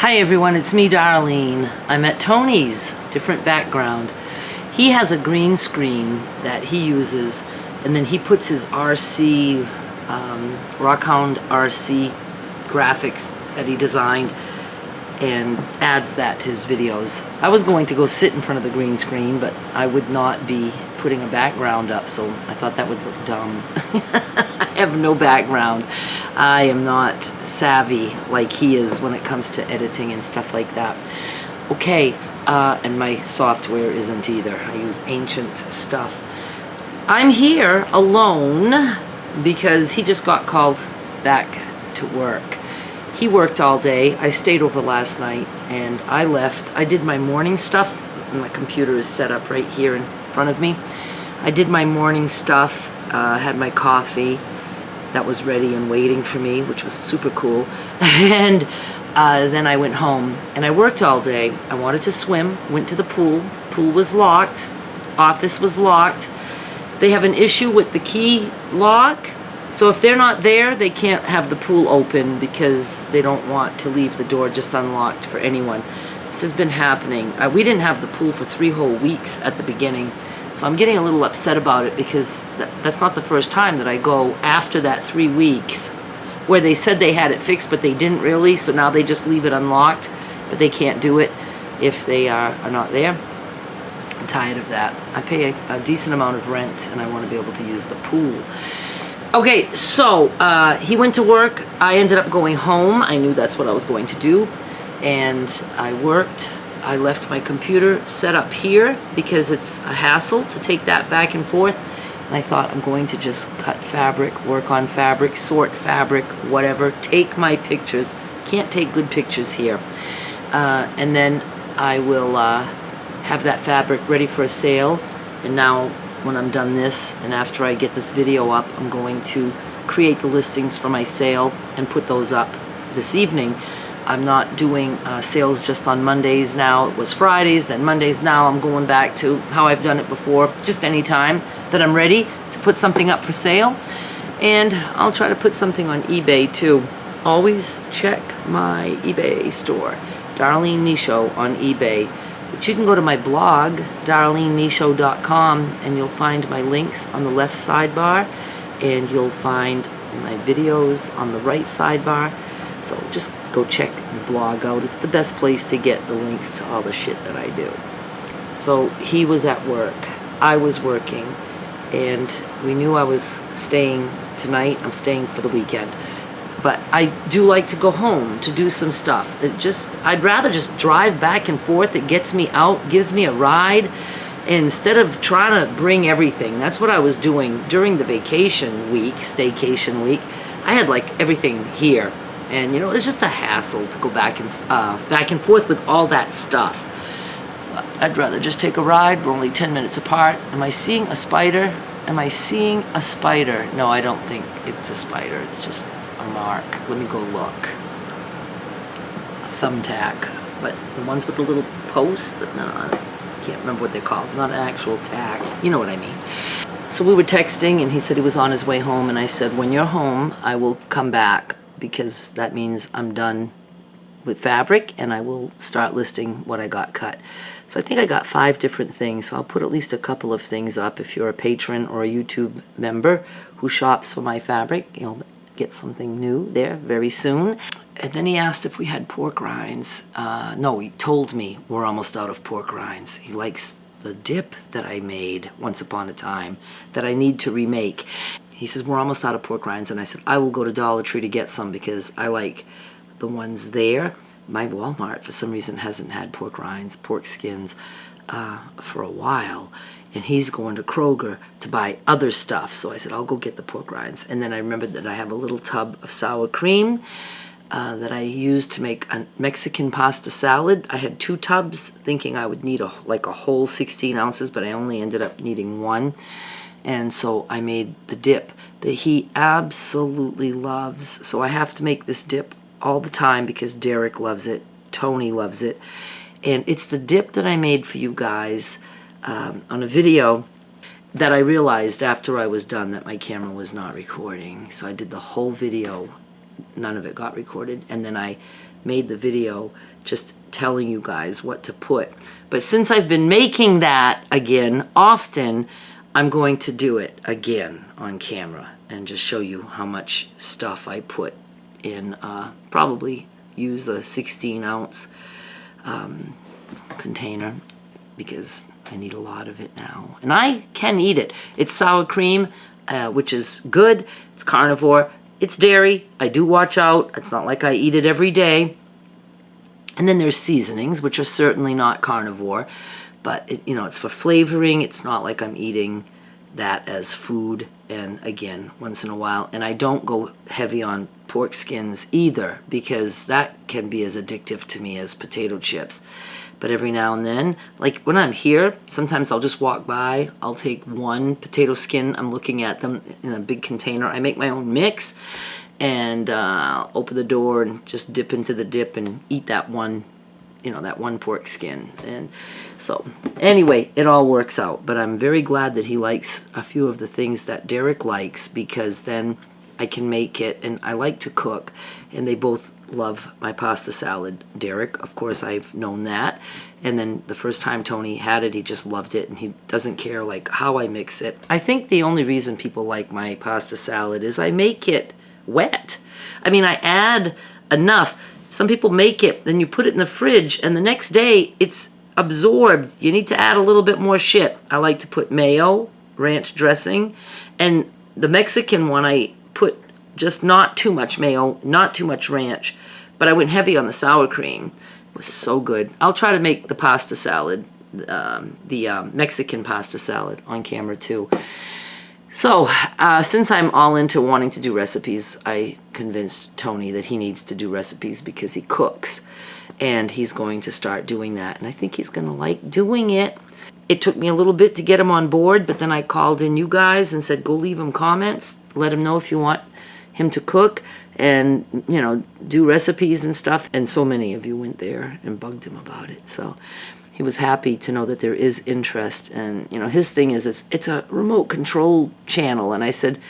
Hi everyone, it's me, Darlene. I'm at Tony's, different background. He has a green screen that he uses, and then he puts his RC, Rockhound RC graphics that he designed and adds that to his videos. I was going to go sit in front of the green screen, but I would not be putting a background up, so I thought that would look dumb. I have no background. I am not savvy like he is when it comes to editing and stuff like that. Okay, and my software isn't either. I use ancient stuff. I'm here alone because he just got called back to work. He worked all day. I stayed over last night and I left. I did my morning stuff. My computer is set up right here in front of me. I did my morning stuff, had my coffee that was ready and waiting for me, which was super cool. And then I went home and I worked all day. I wanted to swim, went to the pool. Pool was locked, office was locked. They have an issue with the key lock. So if they're not there, they can't have the pool open because they don't want to leave the door just unlocked for anyone. This has been happening. We didn't have the pool for 3 whole weeks at the beginning. So I'm getting a little upset about it because that's not the first time that I go after that 3 weeks where they said they had it fixed but they didn't really, so now they just leave it unlocked, but they can't do it if they are not there. I'm tired of that. I pay a decent amount of rent and I want to be able to use the pool. Okay, so he went to work. I ended up going home. I knew that's what I was going to do, and I worked. I left my computer set up here because it's a hassle to take that back and forth. And I thought I'm going to just cut fabric, work on fabric, sort fabric, whatever, take my pictures. Can't take good pictures here. And then I will have that fabric ready for a sale. And now when I'm done this and after I get this video up, I'm going to create the listings for my sale and put those up this evening. I'm not doing sales just on Mondays now. It was Fridays, then Mondays. Now I'm going back to how I've done it before, just any time that I'm ready to put something up for sale. And I'll try to put something on eBay too. Always check my eBay store, Darlene Nisho on eBay. But you can go to my blog, darlenenisho.com, and you'll find my links on the left sidebar, and you'll find my videos on the right sidebar. So just go check the blog out. It's the best place to get the links to all the shit that I do. So he was at work. I was working. And we knew I was staying tonight. I'm staying for the weekend. But I do like to go home to do some stuff. I'd rather just drive back and forth. It gets me out, gives me a ride, instead of trying to bring everything. That's what I was doing during the vacation week, staycation week. I had like everything here. And you know, it's just a hassle to go back and forth with all that stuff. I'd rather just take a ride. We're only 10 minutes apart. Am I seeing a spider? Am I seeing a spider? No, I don't think it's a spider. It's just a mark. Let me go look. It's a thumbtack, but the ones with the little posts. I can't remember what they're called. Not an actual tack. You know what I mean. So we were texting, and he said he was on his way home, and I said, when you're home, I will come back, because that means I'm done with fabric and I will start listing what I got cut. So I think I got 5 different things, so I'll put at least a couple of things up. If you're a patron or a YouTube member who shops for my fabric, you'll get something new there very soon. And then he asked if we had pork rinds. No, he told me we're almost out of pork rinds. He likes the dip that I made once upon a time that I need to remake. He says, we're almost out of pork rinds, and I said, I will go to Dollar Tree to get some because I like the ones there. My Walmart, for some reason, hasn't had pork rinds, pork skins, for a while, and he's going to Kroger to buy other stuff. So I said, I'll go get the pork rinds. And then I remembered that I have a little tub of sour cream that I used to make a Mexican pasta salad. I had 2 tubs, thinking I would need a whole 16 ounces, but I only ended up needing 1. And so I made the dip that he absolutely loves. So I have to make this dip all the time because Derek loves it, Tony loves it. And it's the dip that I made for you guys on a video that I realized after I was done that my camera was not recording. So I did the whole video none of it got recorded. And then I made the video just telling you guys what to put. But since I've been making that again often, I'm going to do it again on camera and just show you how much stuff I put in. Probably use a 16-ounce container because I need a lot of it now. And I can eat it. It's sour cream, which is good. It's carnivore. It's dairy. I do watch out. It's not like I eat it every day. And then there's seasonings, which are certainly not carnivore, but it's for flavoring. It's not like I'm eating that as food. And again, once in a while. And I don't go heavy on pork skins either, because that can be as addictive to me as potato chips. But every now and then, like when I'm here, sometimes I'll just walk by. I'll take one potato skin. I'm looking at them in a big container. I make my own mix. And open the door and just dip into the dip and eat that one, that one pork skin. And so anyway, it all works out. But I'm very glad that he likes a few of the things that Derek likes, because then I can make it. And I like to cook, and they both love my pasta salad. Derek, of course, I've known that. And then the first time Tony had it, he just loved it, and he doesn't care like how I mix it. I think the only reason people like my pasta salad is I make it wet. I mean, I add enough. Some people make it, then you put it in the fridge, and the next day it's absorbed. You need to add a little bit more shit. I like to put mayo, ranch dressing, and the Mexican one I put just not too much mayo, not too much ranch, but I went heavy on the sour cream. It was so good. I'll try to make the pasta salad, the Mexican pasta salad on camera too. So, since I'm all into wanting to do recipes, I convinced Tony that he needs to do recipes because he cooks. And he's going to start doing that. And I think he's going to like doing it. It took me a little bit to get him on board, but then I called in you guys and said, go leave him comments. Let him know if you want him to cook and, do recipes and stuff. And so many of you went there and bugged him about it. So he was happy to know that there is interest. And, his thing is it's a remote control channel. And I said,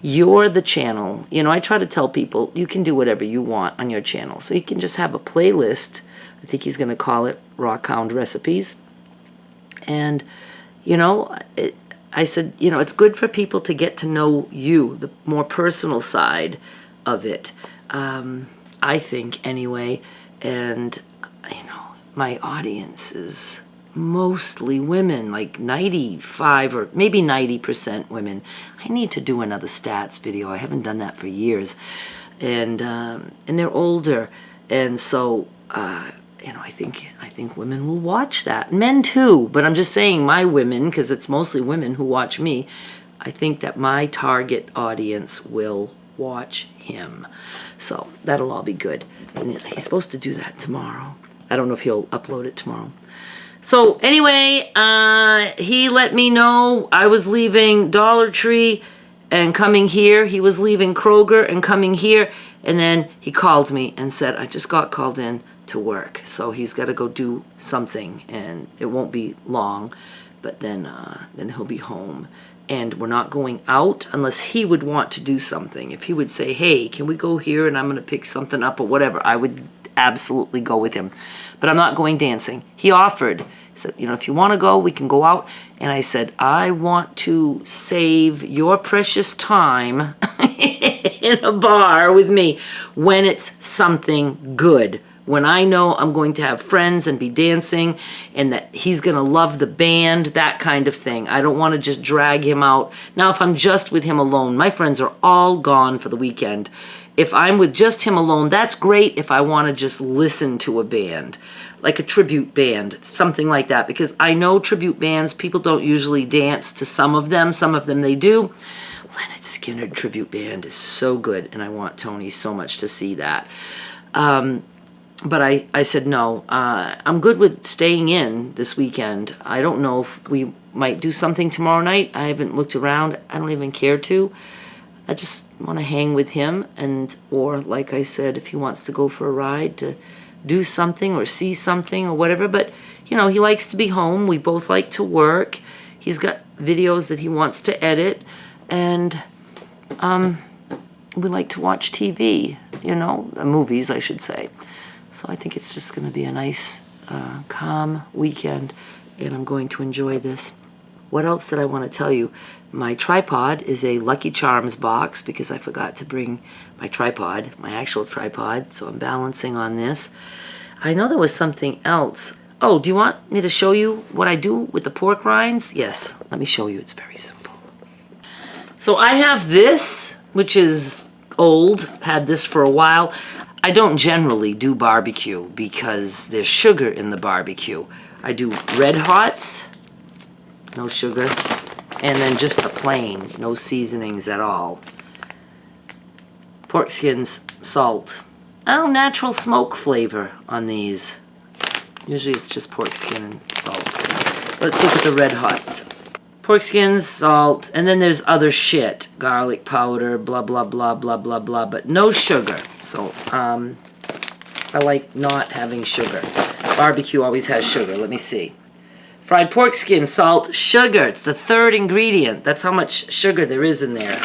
you're the channel. I try to tell people you can do whatever you want on your channel. So you can just have a playlist. I think he's going to call it Rockhound Recipes. And, I said, it's good for people to get to know you, the more personal side of it. I think, anyway. And, my audience is mostly women, like 95 or maybe 90% women. I need to do another stats video. I haven't done that for years. And they're older. And so, I think women will watch that. Men too, but I'm just saying my women, because it's mostly women who watch me. I think that my target audience will watch him. So that'll all be good. And he's supposed to do that tomorrow. I don't know if he'll upload it tomorrow. So anyway, he let me know I was leaving Dollar Tree and coming here. He was leaving Kroger and coming here. And then he called me and said, I just got called in to work. So he's got to go do something, and it won't be long. But then he'll be home. And we're not going out unless he would want to do something. If he would say, hey, can we go here and I'm going to pick something up or whatever, I would absolutely go with him. But I'm not going dancing. He offered. He said, if you want to go, we can go out. And I said, I want to save your precious time in a bar with me when it's something good. When I know I'm going to have friends and be dancing and that he's going to love the band, that kind of thing. I don't want to just drag him out. Now, if I'm just with him alone, my friends are all gone for the weekend. If I'm with just him alone, that's great if I want to just listen to a band, like a tribute band, something like that. Because I know tribute bands, people don't usually dance to some of them they do. Leonard Skinner tribute band is so good, and I want Tony so much to see that. But I said, no, I'm good with staying in this weekend. I don't know if we might do something tomorrow night. I haven't looked around. I don't even care to. I just want to hang with him, or like I said, if he wants to go for a ride to do something or see something or whatever. But, he likes to be home. We both like to work. He's got videos that he wants to edit. And, we like to watch TV, you know, movies, I should say. So I think it's just going to be a nice, calm weekend, and I'm going to enjoy this. What else did I want to tell you? My tripod is a Lucky Charms box because I forgot to bring my tripod, my actual tripod, so I'm balancing on this. I know there was something else. Oh, do you want me to show you what I do with the pork rinds? Yes, let me show you. It's very simple. So I have this, which is old, had this for a while. I don't generally do barbecue because there's sugar in the barbecue. I do red hots, no sugar, and then just a plain, no seasonings at all. Pork skins, salt. Oh, natural smoke flavor on these. Usually it's just pork skin and salt. Let's look at the red hots. Pork skins, salt, and then there's other shit. Garlic powder, blah, blah, blah, blah, blah, blah, but no sugar. So, I like not having sugar. Barbecue always has sugar. Let me see. Fried pork skin, salt, sugar. It's the third ingredient. That's how much sugar there is in there.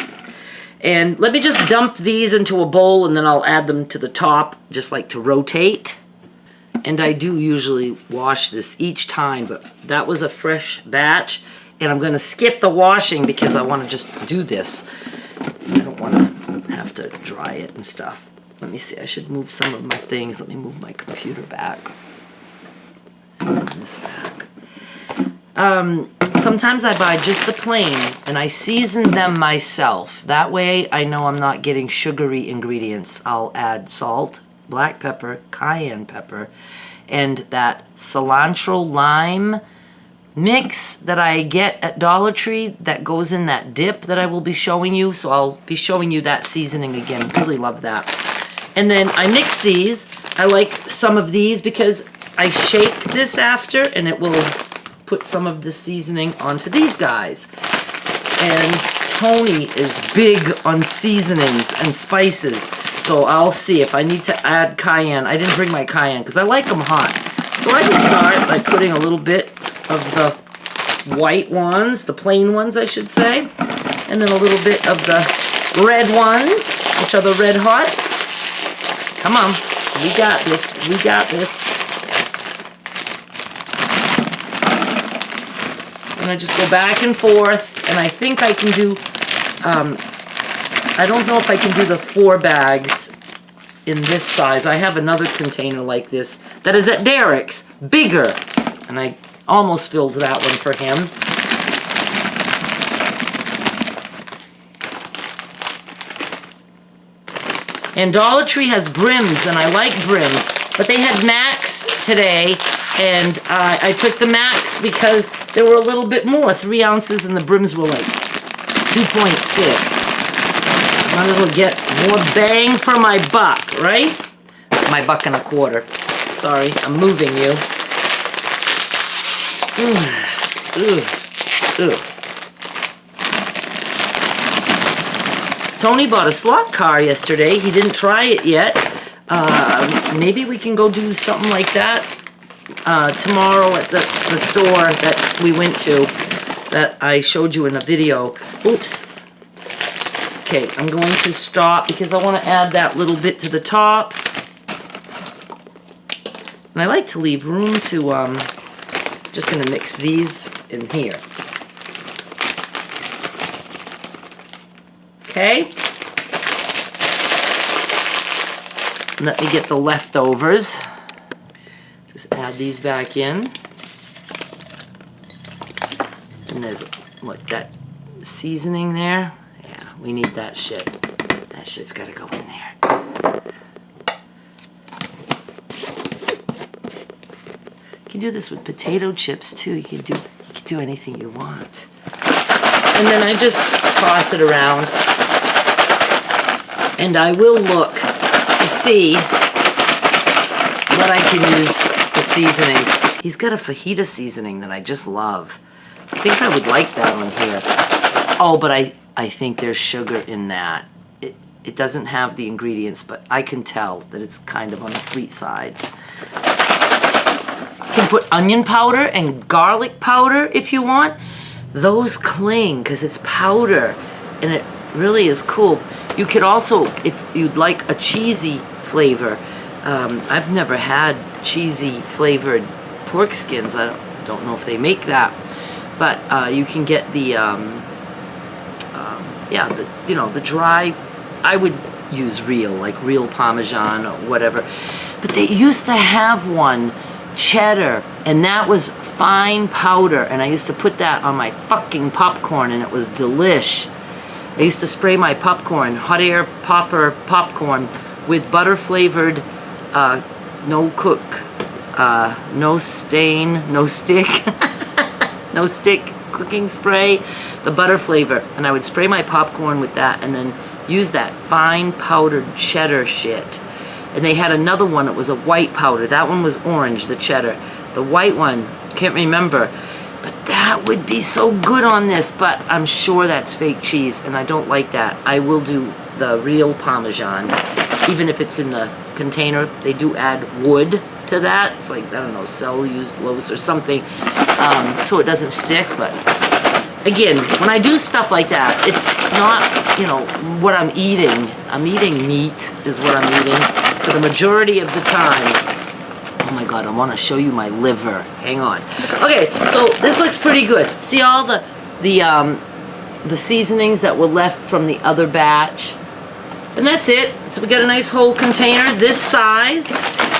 And let me just dump these into a bowl, and then I'll add them to the top, just like to rotate. And I do usually wash this each time, but that was a fresh batch. And I'm going to skip the washing because I want to just do this. I don't want to have to dry it and stuff. Let me see. I should move some of my things. Let me move my computer back. And this back. Sometimes I buy just the plain and I season them myself. That way I know I'm not getting sugary ingredients. I'll add salt, black pepper, cayenne pepper, and that cilantro lime mix that I get at Dollar Tree that goes in that dip that I will be showing you. So I'll be showing you that seasoning again. Really love that. And then I mix these. I like some of these because I shake this after and it will put some of the seasoning onto these guys. And Tony is big on seasonings and spices. So I'll see if I need to add cayenne. I didn't bring my cayenne because I like them hot. So I can start by putting a little bit of the white ones, the plain ones I should say, and then a little bit of the red ones, which are the red hots. Come on, we got this, we got this. And I just go back and forth, and I think I can do, I don't know if I can do the 4 bags in this size. I have another container like this that is at Derek's, bigger, and I almost filled that one for him. And Dollar Tree has brims, and I like brims, but they had Max today, and I took the Max because they were a little bit more, 3 ounces, and the brims were like 2.6. Might as well get more bang for my buck, right? My $1.25. Sorry, I'm moving you. Tony bought a slot car yesterday. He didn't try it yet. Maybe we can go do something like that tomorrow at the store that we went to that I showed you in a video. Oops. Okay, I'm going to stop because I want to add that little bit to the top. And I like to leave room to, just going to mix these in here. Okay. Let me get the leftovers. Just add these back in. And there's, look, that seasoning there. Yeah, we need that shit. That shit's gotta go in there. You can do this with potato chips too. You can do anything you want. And then I just toss it around. And I will look to see what I can use for seasonings. He's got a fajita seasoning that I just love. I think I would like that on here. Oh, but I think there's sugar in that. It doesn't have the ingredients, but I can tell that it's kind of on the sweet side. You can put onion powder and garlic powder if you want. Those cling because it's powder, and it really is cool. You could also, if you'd like a cheesy flavor, I've never had cheesy flavored pork skins. I don't know if they make that, but you can get the yeah, the dry. I would use real, like real Parmesan or whatever. But they used to have one, cheddar, and that was fine powder, and I used to put that on my fucking popcorn, and it was delish. I used to spray my popcorn, hot air popper popcorn, with butter flavored, no cook, no stain, no stick, no stick cooking spray, the butter flavor, and I would spray my popcorn with that, and then use that fine powdered cheddar shit. And they had another one that was a white powder. That one was orange, the cheddar. The white one, can't remember. But that would be so good on this, but I'm sure that's fake cheese, and I don't like that. I will do the real Parmesan, even if it's in the container. They do add wood to that. It's like, I don't know, cellulose or something, so it doesn't stick. But again, when I do stuff like that, it's not, you know, what I'm eating. I'm eating meat is what I'm eating for the majority of the time. Oh my God, I want to show you my liver. Hang on. Okay, so this looks pretty good. See all the seasonings that were left from the other batch? And that's it. So we got a nice whole container this size,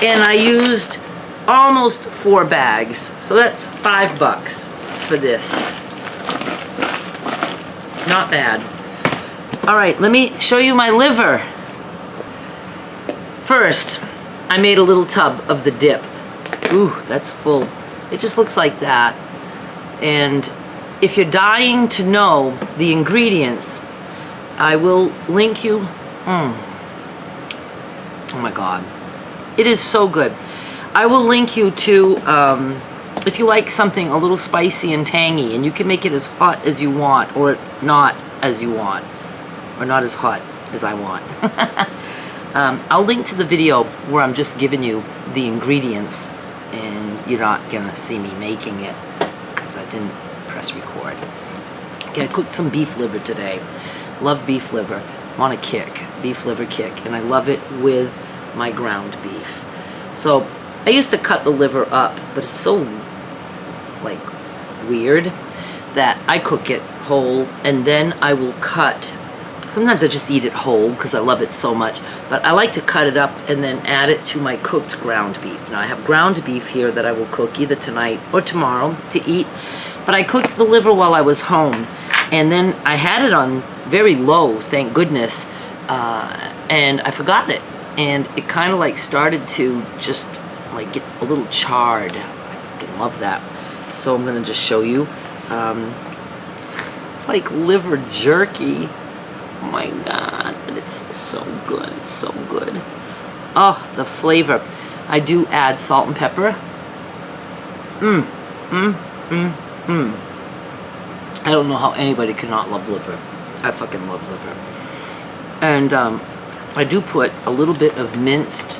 and I used almost 4 bags. So that's $5 for this. Not bad. All right, let me show you my liver. First, I made a little tub of the dip. Ooh, that's full. It just looks like that. And if you're dying to know the ingredients, I will link you. Oh my God. It is so good. I will link you to, if you like something a little spicy and tangy, and you can make it as hot as you want, or not as you want, or not as hot as I want. I'll link to the video where I'm just giving you the ingredients, and you're not gonna see me making it because I didn't press record. Okay, I cooked some beef liver today. Love beef liver. I'm on a kick, beef liver kick, and I love it with my ground beef. So I used to cut the liver up, but it's so like weird that I cook it whole, and then I will cut. Sometimes I just eat it whole because I love it so much, but I like to cut it up and then add it to my cooked ground beef. Now I have ground beef here that I will cook either tonight or tomorrow to eat, but I cooked the liver while I was home, and then I had it on very low, thank goodness, and I forgot it, and it kind of like started to just like get a little charred. I fucking love that. So I'm gonna just show you. It's like liver jerky. Oh my God, but it's so good, so good. Oh, the flavor. I do add salt and pepper. I don't know how anybody cannot love liver. I fucking love liver. And I do put a little bit of minced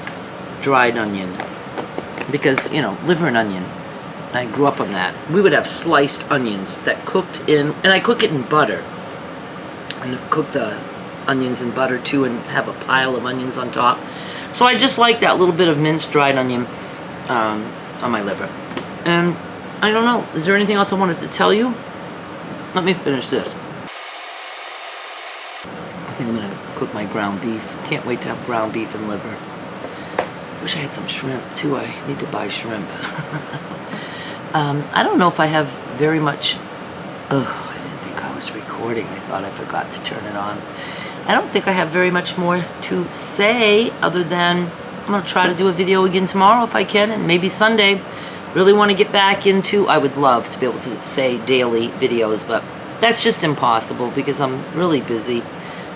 dried onion, because, you know, liver and onion, I grew up on that. We would have sliced onions that cooked in, and I cook it in butter. And cook the onions in butter too, and have a pile of onions on top. So I just like that little bit of minced dried onion on my liver. And I don't know, is there anything else I wanted to tell you? Let me finish this. I think I'm gonna cook my ground beef. Can't wait to have ground beef and liver. Wish I had some shrimp too. I need to buy shrimp. I don't know if I have very much. Oh, I didn't think I was recording. I thought I forgot to turn it on. I don't think I have very much more to say other than I'm gonna try to do a video again tomorrow if I can, and maybe Sunday. Really want to get back into, I would love to be able to say daily videos, but that's just impossible because I'm really busy.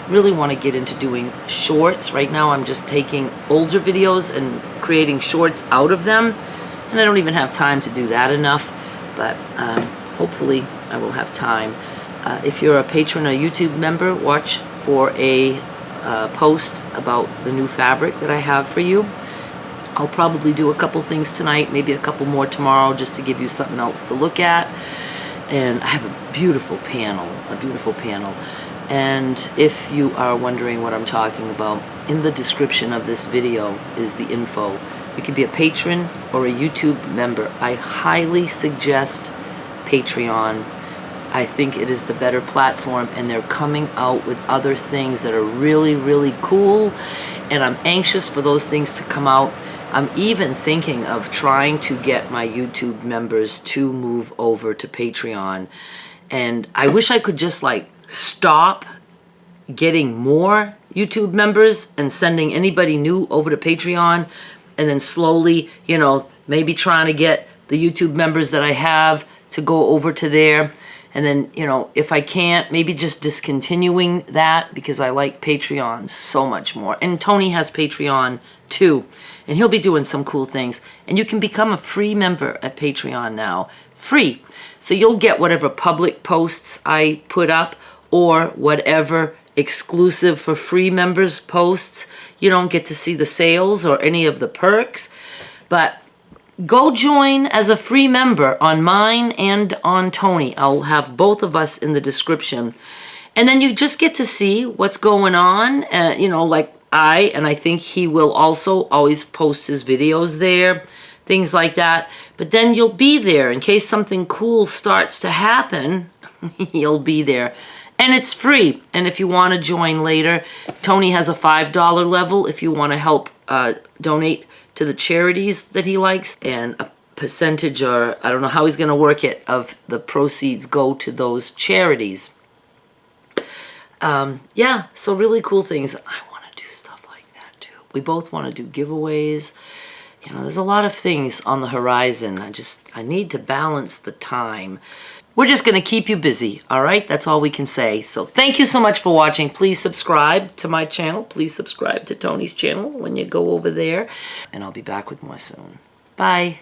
Really want to get into doing shorts. Right now I'm just taking older videos and creating shorts out of them, and I don't even have time to do that enough, but hopefully I will have time. If you're a patron or YouTube member, watch for a post about the new fabric that I have for you. I'll probably do a couple things tonight, maybe a couple more tomorrow, just to give you something else to look at. And I have a beautiful panel, And if you are wondering what I'm talking about, in the description of this video is the info. You can be a patron or a YouTube member. I highly suggest Patreon. I think it is the better platform, and they're coming out with other things that are really, really cool, and I'm anxious for those things to come out. I'm even thinking of trying to get my YouTube members to move over to Patreon, and I wish I could just like stop getting more YouTube members and sending anybody new over to Patreon, and then slowly, you know, maybe trying to get the YouTube members that I have to go over to there. And then, you know, if I can't, maybe just discontinuing that, because I like Patreon so much more. And Tony has Patreon too, and he'll be doing some cool things. And you can become a free member at Patreon now. Free. So you'll get whatever public posts I put up, or whatever exclusive for free members posts. You don't get to see the sales or any of the perks. But go join as a free member on mine and on Tony. I'll have both of us in the description. And then you just get to see what's going on. You know, like I think he will also always post his videos there, things like that. But then you'll be there in case something cool starts to happen. You'll be there. And it's free. And if you want to join later, Tony has a $5 level if you want to help donate to the charities that he likes, and a percentage, or I don't know how he's going to work it, of the proceeds go to those charities. Yeah, so really cool things. I want to do stuff like that too. We both want to do giveaways. You know, there's a lot of things on the horizon. I need to balance the time. We're just going to keep you busy, all right? That's all we can say. So thank you so much for watching. Please subscribe to my channel. Please subscribe to Tony's channel when you go over there. And I'll be back with more soon. Bye.